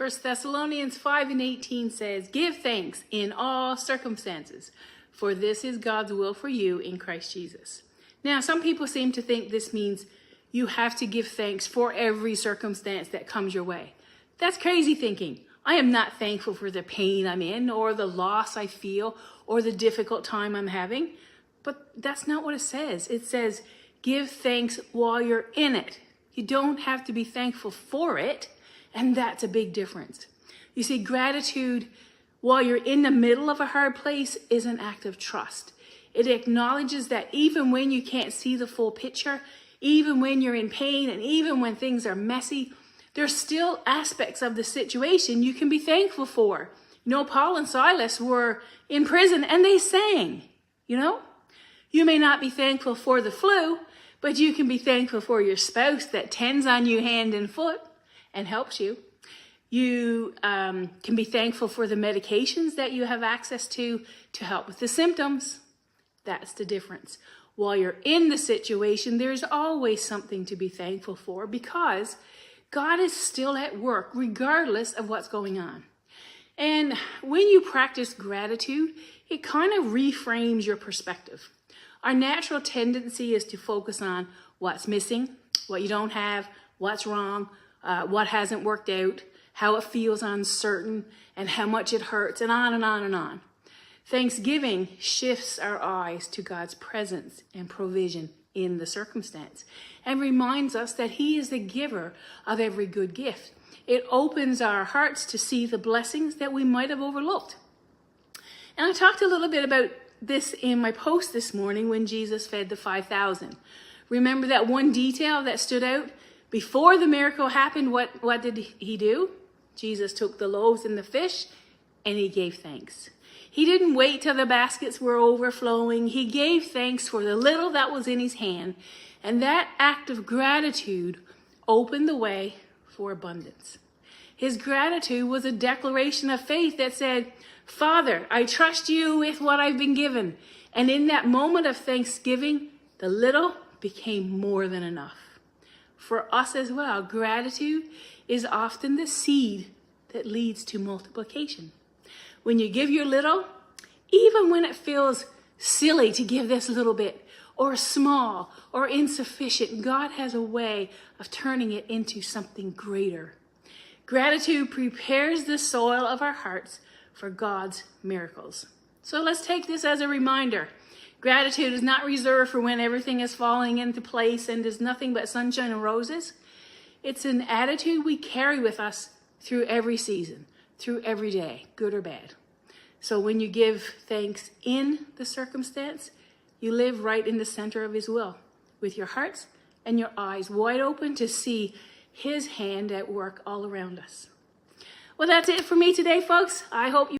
1 Thessalonians 5:18 says, "Give thanks in all circumstances, for this is God's will for you in Christ Jesus." Now, some people seem to think this means you have to give thanks for every circumstance that comes your way. That's crazy thinking. I am not thankful for the pain I'm in, or the loss I feel, or the difficult time I'm having. But that's not what it says. It says, give thanks while you're in it. You don't have to be thankful for it, and that's a big difference. You see, gratitude while you're in the middle of a hard place is an act of trust. It acknowledges that even when you can't see the full picture, even when you're in pain, and even when things are messy, there's still aspects of the situation you can be thankful for. You know, Paul and Silas were in prison and they sang, you know? You may not be thankful for the flu, but you can be thankful for your spouse that tends on you hand and foot and helps you. You can be thankful for the medications that you have access to help with the symptoms. That's the difference. While you're in the situation, there's always something to be thankful for because God is still at work regardless of what's going on. And when you practice gratitude, it kind of reframes your perspective. Our natural tendency is to focus on what's missing, what you don't have, what's wrong, what hasn't worked out, how it feels uncertain, and how much it hurts, and on and on and on. Thanksgiving shifts our eyes to God's presence and provision in the circumstance and reminds us that He is the giver of every good gift. It opens our hearts to see the blessings that we might have overlooked. And I talked a little bit about this in my post this morning when Jesus fed the 5,000. Remember that one detail that stood out? Before the miracle happened, what did He do? Jesus took the loaves and the fish and He gave thanks. He didn't wait till the baskets were overflowing. He gave thanks for the little that was in His hand. And that act of gratitude opened the way for abundance. His gratitude was a declaration of faith that said, Father, I trust you with what I've been given. And in that moment of thanksgiving, the little became more than enough. For us as well, gratitude is often the seed that leads to multiplication. When you give your little, even when it feels silly to give this little bit, or small, or insufficient, God has a way of turning it into something greater. Gratitude prepares the soil of our hearts for God's miracles. So let's take this as a reminder. Gratitude is not reserved for when everything is falling into place and there's nothing but sunshine and roses. It's an attitude we carry with us through every season, through every day, good or bad. So when you give thanks in the circumstance, you live right in the center of His will, with your hearts and your eyes wide open to see His hand at work all around us. Well, that's it for me today, folks. I hope you